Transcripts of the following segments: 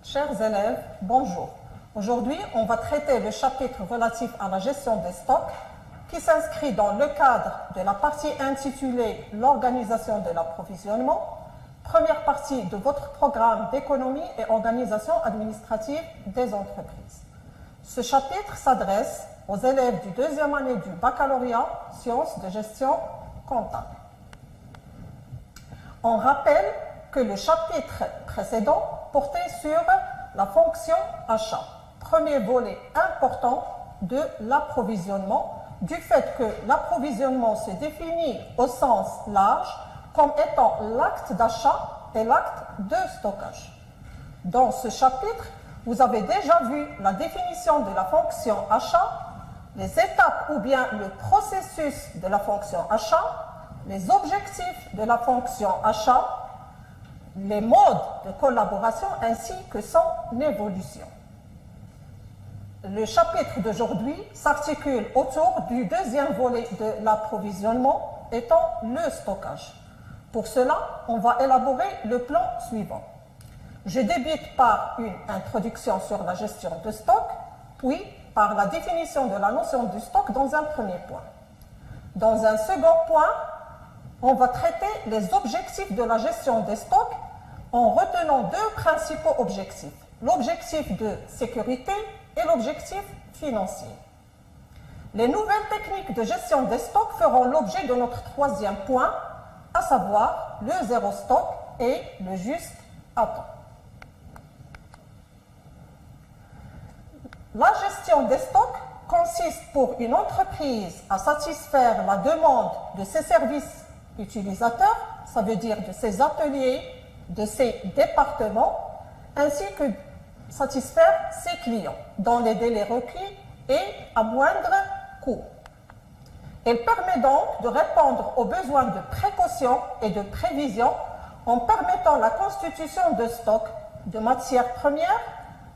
Chers élèves, bonjour. Aujourd'hui, on va traiter le chapitre relatif à la gestion des stocks qui s'inscrit dans le cadre de la partie intitulée « L'organisation de l'approvisionnement », première partie de votre programme d'économie et organisation administrative des entreprises. Ce chapitre s'adresse aux élèves du deuxième année du baccalauréat sciences de gestion comptable. On rappelle que le chapitre précédent portait sur la fonction achat, premier volet important de l'approvisionnement, du fait que l'approvisionnement se définit au sens large comme étant l'acte d'achat et l'acte de stockage. Dans ce chapitre, vous avez déjà vu la définition de la fonction achat, les étapes ou bien le processus de la fonction achat, les objectifs de la fonction achat, les modes de collaboration ainsi que son évolution. Le chapitre d'aujourd'hui s'articule autour du deuxième volet de l'approvisionnement étant le stockage. Pour cela, on va élaborer le plan suivant. Je débute par une introduction sur la gestion de stock, puis par la définition de la notion du stock dans un premier point. Dans un second point, on va traiter les objectifs de la gestion des stocks en retenant deux principaux objectifs, l'objectif de sécurité et l'objectif financier. Les nouvelles techniques de gestion des stocks feront l'objet de notre troisième point, à savoir le zéro stock et le juste à temps. La gestion des stocks consiste pour une entreprise à satisfaire la demande de ses services utilisateurs, ça veut dire de ses ateliers, de ses départements, ainsi que satisfaire ses clients dans les délais requis et à moindre coût. Elle permet donc de répondre aux besoins de précaution et de prévision en permettant la constitution de stocks de matières premières,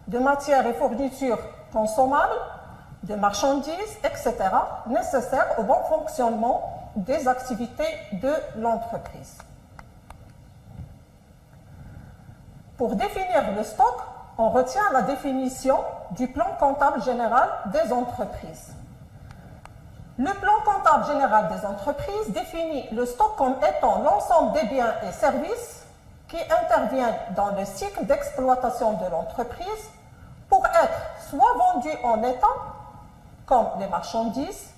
de matières et fournitures consommables, de marchandises, etc., nécessaires au bon fonctionnement des activités de l'entreprise. Pour définir le stock, on retient la définition du plan comptable général des entreprises. Le plan comptable général des entreprises définit le stock comme étant l'ensemble des biens et services qui interviennent dans le cycle d'exploitation de l'entreprise pour être soit vendus en état, comme les marchandises.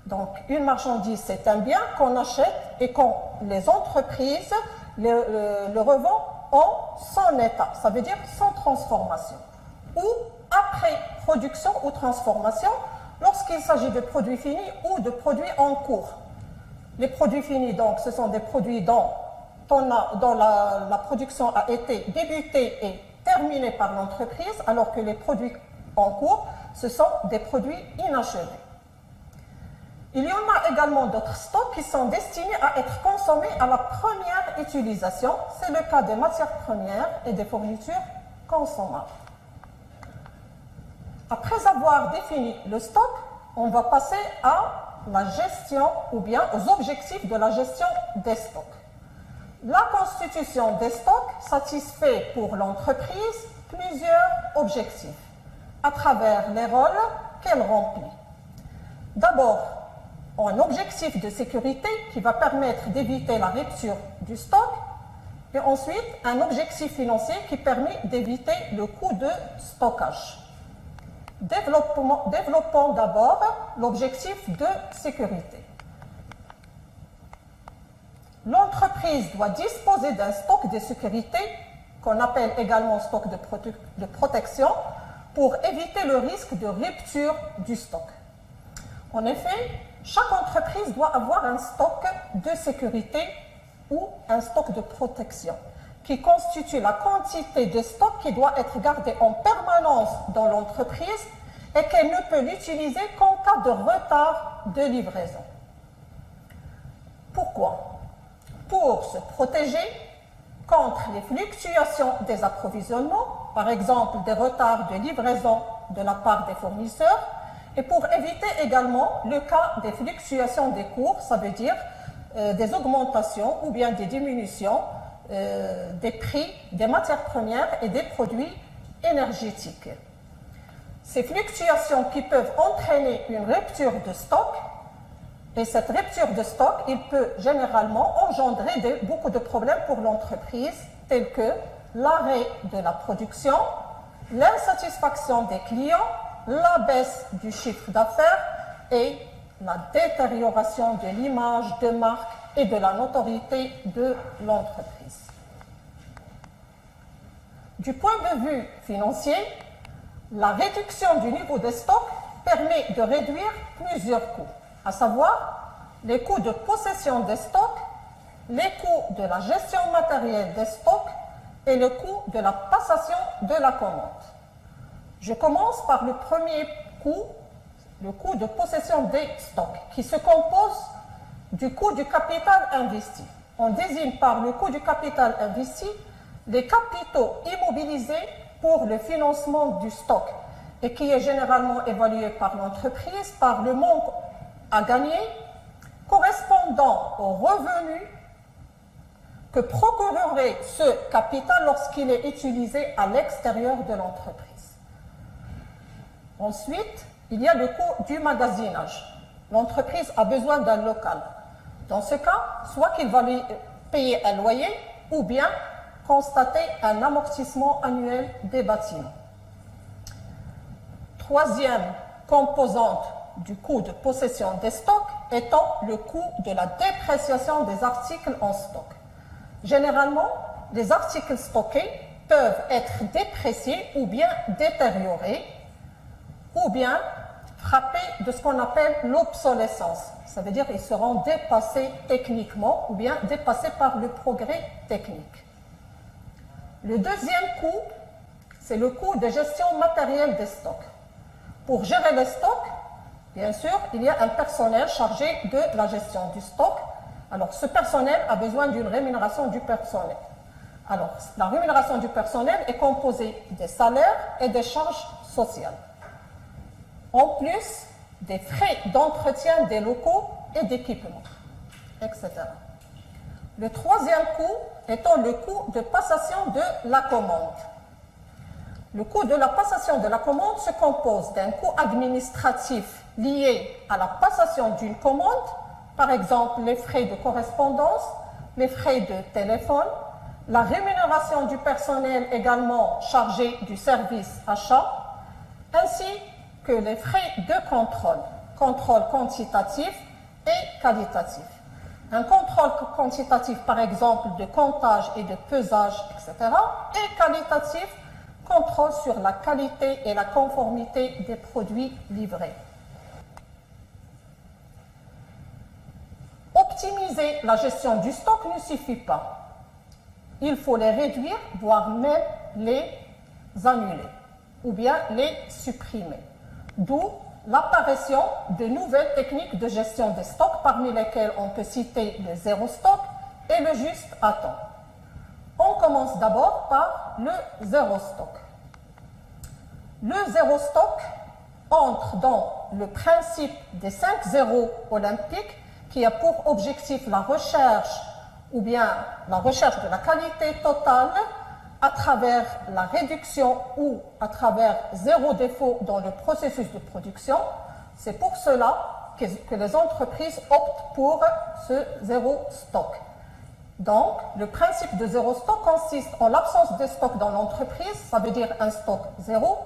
Donc, une marchandise, c'est un bien qu'on achète et quand les entreprises le revendent en son état, ça veut dire sans transformation, ou après production ou transformation, lorsqu'il s'agit de produits finis ou de produits en cours. Les produits finis, donc, ce sont des produits dont la production a été débutée et terminée par l'entreprise, alors que les produits en cours, ce sont des produits inachevés. Il y en a également d'autres stocks qui sont destinés à être consommés à la première utilisation. C'est le cas des matières premières et des fournitures consommables. Après avoir défini le stock, on va passer à la gestion ou bien aux objectifs de la gestion des stocks. La constitution des stocks satisfait pour l'entreprise plusieurs objectifs à travers les rôles qu'elle remplit. D'abord, un objectif de sécurité qui va permettre d'éviter la rupture du stock et ensuite un objectif financier qui permet d'éviter le coût de stockage. Développons d'abord l'objectif de sécurité. L'entreprise doit disposer d'un stock de sécurité qu'on appelle également stock de protection pour éviter le risque de rupture du stock. En effet, chaque entreprise doit avoir un stock de sécurité ou un stock de protection qui constitue la quantité de stock qui doit être gardée en permanence dans l'entreprise et qu'elle ne peut l'utiliser qu'en cas de retard de livraison. Pourquoi? Pour se protéger contre les fluctuations des approvisionnements, par exemple des retards de livraison de la part des fournisseurs, et pour éviter également le cas des fluctuations des cours, ça veut dire des augmentations ou bien des diminutions des prix des matières premières et des produits énergétique. Ces fluctuations qui peuvent entraîner une rupture de stock, et cette rupture de stock, il peut généralement engendrer beaucoup de problèmes pour l'entreprise, tels que l'arrêt de la production, l'insatisfaction des clients, la baisse du chiffre d'affaires et la détérioration de l'image de marque et de la notoriété de l'entreprise. Du point de vue financier, la réduction du niveau de stock permet de réduire plusieurs coûts, à savoir les coûts de possession des stocks, les coûts de la gestion matérielle des stocks et le coût de la passation de la commande. Je commence par le premier coût, le coût de possession des stocks, qui se compose du coût du capital investi. On désigne par le coût du capital investi les capitaux immobilisés pour le financement du stock et qui est généralement évalué par l'entreprise par le manque à gagner correspondant aux revenus que procurerait ce capital lorsqu'il est utilisé à l'extérieur de l'entreprise. Ensuite, il y a le coût du magasinage. L'entreprise a besoin d'un local. Dans ce cas, soit qu'il va lui payer un loyer ou bien constater un amortissement annuel des bâtiments. Troisième composante du coût de possession des stocks étant le coût de la dépréciation des articles en stock. Généralement, les articles stockés peuvent être dépréciés ou bien détériorés ou bien frappés de ce qu'on appelle l'obsolescence. Ça veut dire qu'ils seront dépassés techniquement ou bien dépassés par le progrès technique. Le deuxième coût, c'est le coût de gestion matérielle des stocks. Pour gérer les stocks, bien sûr, il y a un personnel chargé de la gestion du stock. Alors, ce personnel a besoin d'une rémunération du personnel. Alors, la rémunération du personnel est composée des salaires et des charges sociales. En plus des frais d'entretien des locaux et d'équipement, etc. Le troisième coût étant le coût de passation de la commande. Le coût de la passation de la commande se compose d'un coût administratif lié à la passation d'une commande, par exemple les frais de correspondance, les frais de téléphone, la rémunération du personnel également chargé du service achat, ainsi que les frais de contrôle quantitatif et qualitatif. Un contrôle quantitatif, par exemple, de comptage et de pesage, etc., et qualitatif, contrôle sur la qualité et la conformité des produits livrés. Optimiser la gestion du stock ne suffit pas. Il faut les réduire, voire même les annuler, ou bien les supprimer. D'où l'apparition de nouvelles techniques de gestion des stocks, parmi lesquelles on peut citer le zéro stock et le juste à temps. On commence d'abord par le zéro stock. Le zéro stock entre dans le principe des 5 zéros olympiques qui a pour objectif la recherche ou bien la recherche de la qualité totale à travers la réduction ou à travers zéro défaut dans le processus de production. C'est pour cela que les entreprises optent pour ce zéro stock. Donc, le principe de zéro stock consiste en l'absence de stock dans l'entreprise, ça veut dire un stock zéro.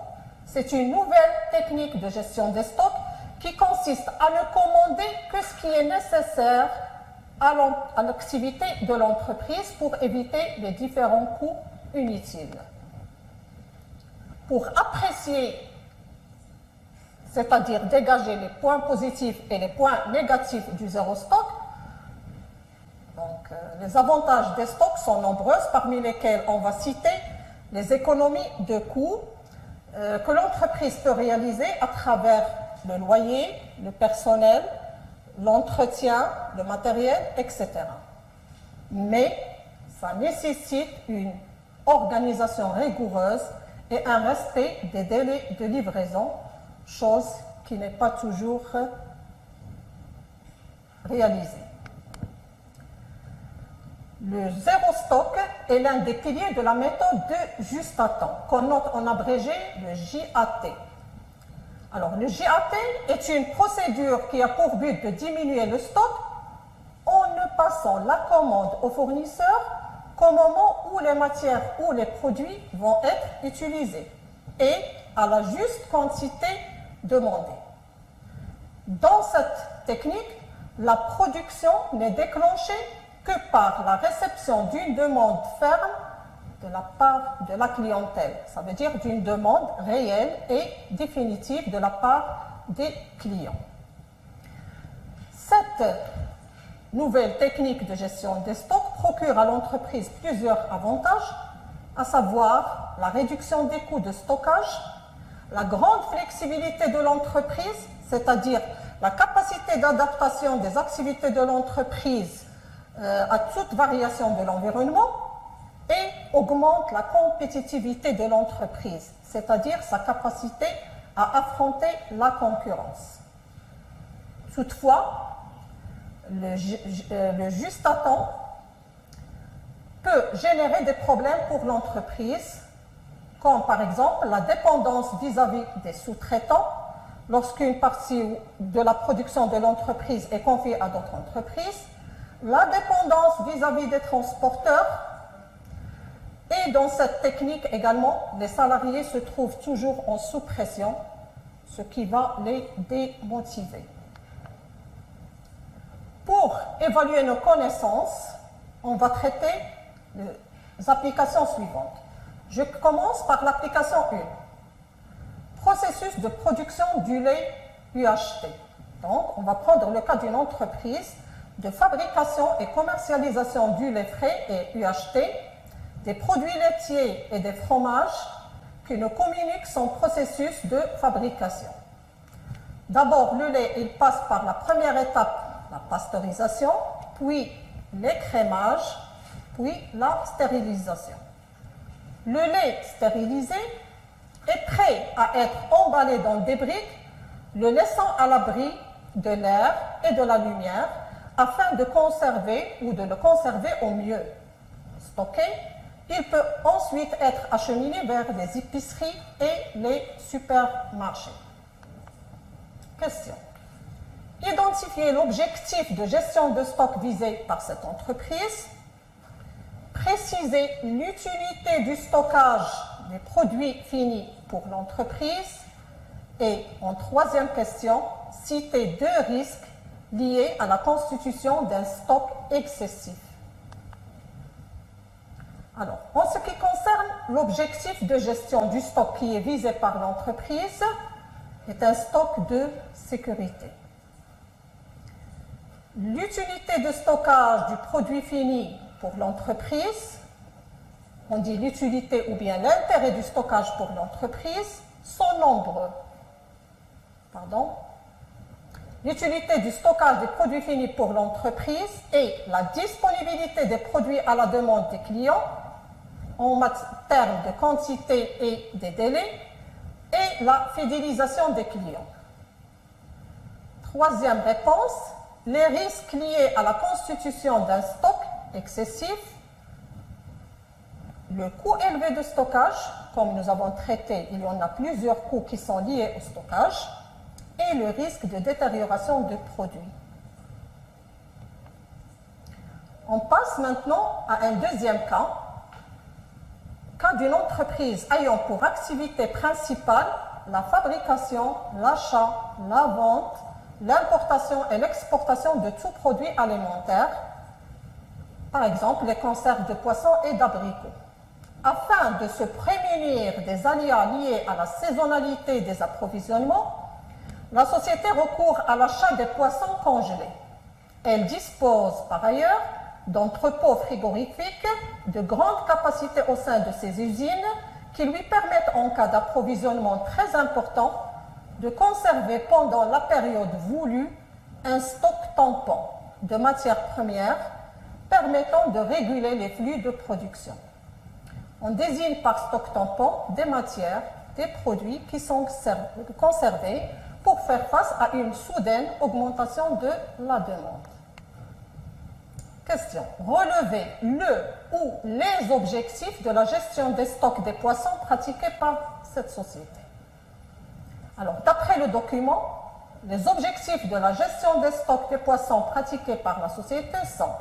C'est une nouvelle technique de gestion des stocks qui consiste à ne commander que ce qui est nécessaire à l'activité de l'entreprise pour éviter les différents coûts inutiles. Pour apprécier, c'est-à-dire dégager les points positifs et les points négatifs du zéro stock, donc, les avantages des stocks sont nombreux, parmi lesquels on va citer les économies de coûts que l'entreprise peut réaliser à travers le loyer, le personnel, l'entretien, le matériel, etc. Mais ça nécessite une organisation rigoureuse et un respect des délais de livraison, chose qui n'est pas toujours réalisée. Le zéro stock est l'un des piliers de la méthode de juste à temps, qu'on note en abrégé le JAT. Alors, le JAT est une procédure qui a pour but de diminuer le stock en ne passant la commande au fournisseur qu'au moment où les matières ou les produits vont être utilisés et à la juste quantité demandée. Dans cette technique, la production n'est déclenchée que par la réception d'une demande ferme de la part de la clientèle. Ça veut dire d'une demande réelle et définitive de la part des clients. Cette nouvelle technique de gestion des stocks procure à l'entreprise plusieurs avantages, à savoir la réduction des coûts de stockage, la grande flexibilité de l'entreprise, c'est-à-dire la capacité d'adaptation des activités de l'entreprise à toute variation de l'environnement, et augmente la compétitivité de l'entreprise, c'est-à-dire sa capacité à affronter la concurrence. Toutefois, le juste à temps peut générer des problèmes pour l'entreprise, comme par exemple la dépendance vis-à-vis des sous-traitants, lorsqu'une partie de la production de l'entreprise est confiée à d'autres entreprises, la dépendance vis-à-vis des transporteurs, et dans cette technique également, les salariés se trouvent toujours en sous-pression, ce qui va les démotiver. Pour évaluer nos connaissances, on va traiter les applications suivantes. Je commence par l'application 1. Processus de production du lait UHT. Donc, on va prendre le cas d'une entreprise de fabrication et commercialisation du lait frais et UHT, des produits laitiers et des fromages qui nous communiquent son processus de fabrication. D'abord, le lait, il passe par la première étape, la pasteurisation, puis l'écrémage, puis la stérilisation. Le lait stérilisé est prêt à être emballé dans des briques, le laissant à l'abri de l'air et de la lumière afin de conserver ou de le conserver au mieux. Stocké, il peut ensuite être acheminé vers les épiceries et les supermarchés. Question. Identifier l'objectif de gestion de stock visé par cette entreprise. Préciser l'utilité du stockage des produits finis pour l'entreprise. Et en troisième question, citer 2 risques liés à la constitution d'un stock excessif. Alors, en ce qui concerne l'objectif de gestion du stock qui est visé par l'entreprise, est un stock de sécurité. L'utilité de stockage du produit fini pour l'entreprise, on dit l'utilité ou bien l'intérêt du stockage pour l'entreprise, sont nombreux. L'utilité du stockage des produits finis pour l'entreprise et la disponibilité des produits à la demande des clients en termes de quantité et des délais et la fidélisation des clients. Troisième réponse, les risques liés à la constitution d'un stock excessif, le coût élevé de stockage, comme nous avons traité, il y en a plusieurs coûts qui sont liés au stockage, et le risque de détérioration de produits. On passe maintenant à un deuxième cas d'une entreprise ayant pour activité principale la fabrication, l'achat, la vente, l'importation et l'exportation de tout produit alimentaire, par exemple les conserves de poissons et d'abricots. Afin de se prémunir des aléas liés à la saisonnalité des approvisionnements, la société recourt à l'achat des poissons congelés. Elle dispose par ailleurs d'entrepôts frigorifiques de grande capacité au sein de ses usines qui lui permettent, en cas d'approvisionnement très important, de conserver pendant la période voulue un stock tampon de matières premières permettant de réguler les flux de production. On désigne par stock tampon des matières, des produits qui sont conservés pour faire face à une soudaine augmentation de la demande. Question. Relevez le ou les objectifs de la gestion des stocks des poissons pratiqués par cette société. Alors, d'après le document, les objectifs de la gestion des stocks des poissons pratiqués par la société sont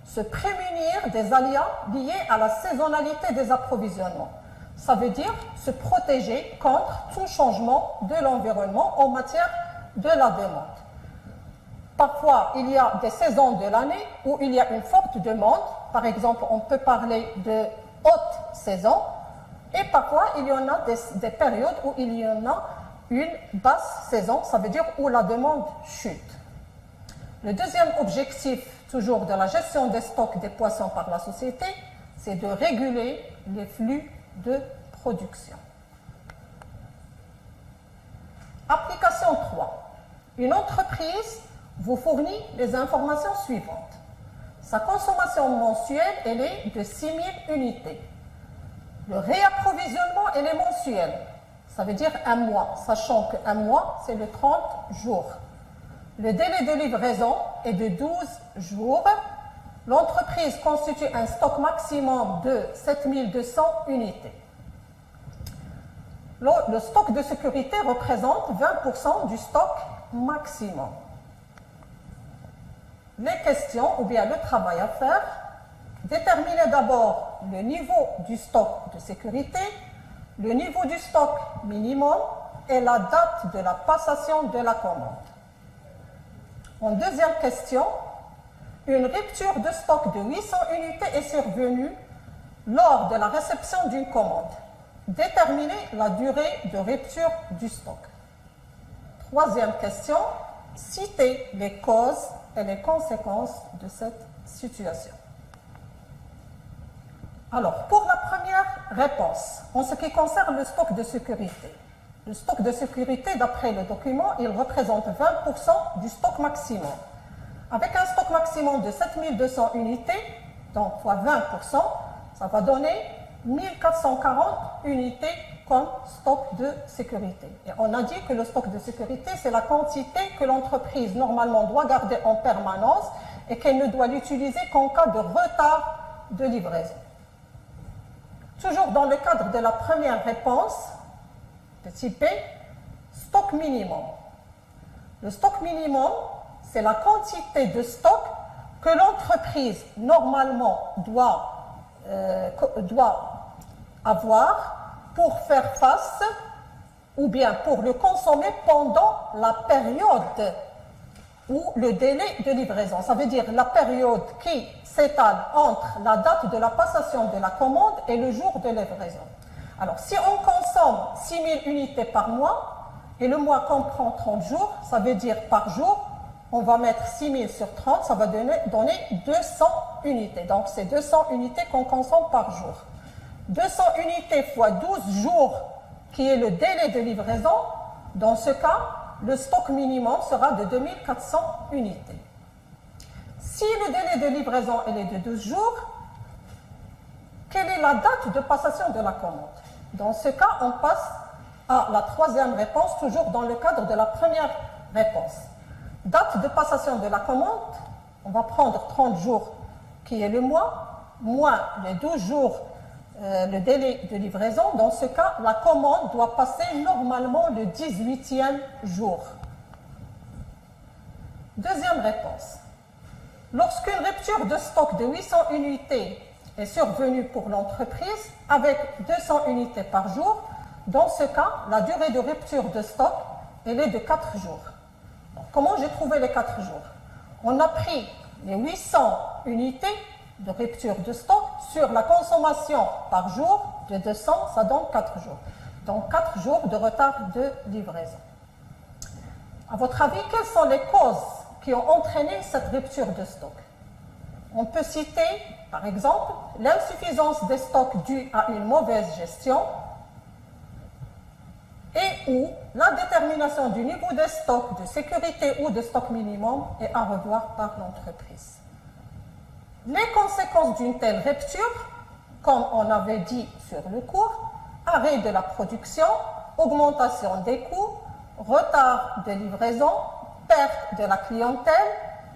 se prémunir des aléas liés à la saisonnalité des approvisionnements. Ça veut dire se protéger contre tout changement de l'environnement en matière de la demande. Parfois, il y a des saisons de l'année où il y a une forte demande. Par exemple, on peut parler de haute saison. Et parfois, il y en a des périodes où il y en a une basse saison. Ça veut dire où la demande chute. Le deuxième objectif, toujours de la gestion des stocks des poissons par la société, c'est de réguler les flux de production. Application 3. Une entreprise vous fournit les informations suivantes. Sa consommation mensuelle, elle est de 6 000 unités. Le réapprovisionnement, elle est mensuel. Ça veut dire un mois, sachant qu'un mois, c'est le 30 jours. Le délai de livraison est de 12 jours. L'entreprise constitue un stock maximum de 7 200 unités. Le stock de sécurité représente 20% du stock maximum. Les questions ou bien le travail à faire, déterminer d'abord le niveau du stock de sécurité, le niveau du stock minimum et la date de la passation de la commande. En deuxième question, une rupture de stock de 800 unités est survenue lors de la réception d'une commande. Déterminer la durée de rupture du stock. Troisième question, citer les causes et les conséquences de cette situation. Alors, pour la première réponse, en ce qui concerne le stock de sécurité, le stock de sécurité, d'après le document, il représente 20% du stock maximum. Avec un stock maximum de 7200 unités, donc fois 20%, ça va donner 1440 unités comme stock de sécurité. Et on a dit que le stock de sécurité, c'est la quantité que l'entreprise normalement doit garder en permanence et qu'elle ne doit l'utiliser qu'en cas de retard de livraison. Toujours dans le cadre de la première réponse, petit p, stock minimum. Le stock minimum, c'est la quantité de stock que l'entreprise normalement doit avoir pour faire face ou bien pour le consommer pendant la période ou le délai de livraison. Ça veut dire la période qui s'étale entre la date de la passation de la commande et le jour de livraison. Alors, si on consomme 6 000 unités par mois et le mois comprend 30 jours, ça veut dire par jour, on va mettre 6 000 sur 30, ça va donner 200 unités. Donc, c'est 200 unités qu'on consomme par jour. 200 unités fois 12 jours, qui est le délai de livraison, dans ce cas, le stock minimum sera de 2400 unités. Si le délai de livraison est de 12 jours, quelle est la date de passation de la commande? Dans ce cas, on passe à la troisième réponse, toujours dans le cadre de la première réponse. Date de passation de la commande, on va prendre 30 jours, qui est le mois, moins les 12 jours, le délai de livraison. Dans ce cas, la commande doit passer normalement le 18e jour. Deuxième réponse. Lorsqu'une rupture de stock de 800 unités est survenue pour l'entreprise, avec 200 unités par jour, dans ce cas, la durée de rupture de stock, elle est de 4 jours. Donc, comment j'ai trouvé les 4 jours? On a pris les 800 unités de rupture de stock sur la consommation par jour de 200, ça donne 4 jours. Donc 4 jours de retard de livraison. À votre avis, quelles sont les causes qui ont entraîné cette rupture de stock? On peut citer, par exemple, l'insuffisance des stocks due à une mauvaise gestion et ou la détermination du niveau des stocks de sécurité ou de stock minimum est à revoir par l'entreprise. Les conséquences d'une telle rupture, comme on avait dit sur le cours, arrêt de la production, augmentation des coûts, retard de livraison, perte de la clientèle,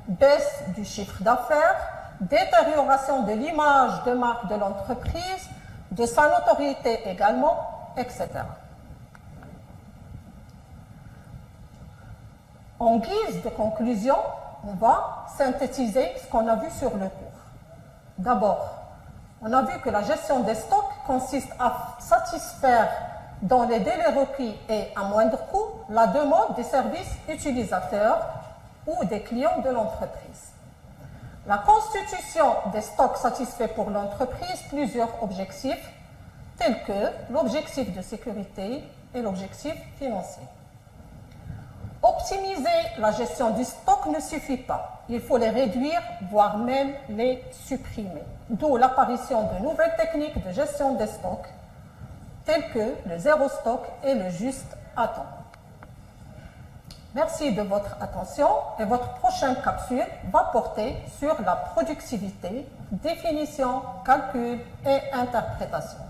baisse du chiffre d'affaires, détérioration de l'image de marque de l'entreprise, de sa notoriété également, etc. En guise de conclusion, on va synthétiser ce qu'on a vu sur le cours. D'abord, on a vu que la gestion des stocks consiste à satisfaire dans les délais requis et à moindre coût la demande des services utilisateurs ou des clients de l'entreprise. La constitution des stocks satisfait pour l'entreprise plusieurs objectifs, tels que l'objectif de sécurité et l'objectif financier. Optimiser la gestion du stock ne suffit pas. Il faut les réduire, voire même les supprimer. D'où l'apparition de nouvelles techniques de gestion des stocks, telles que le zéro stock et le juste à temps. Merci de votre attention et votre prochaine capsule va porter sur la productivité, définition, calcul et interprétation.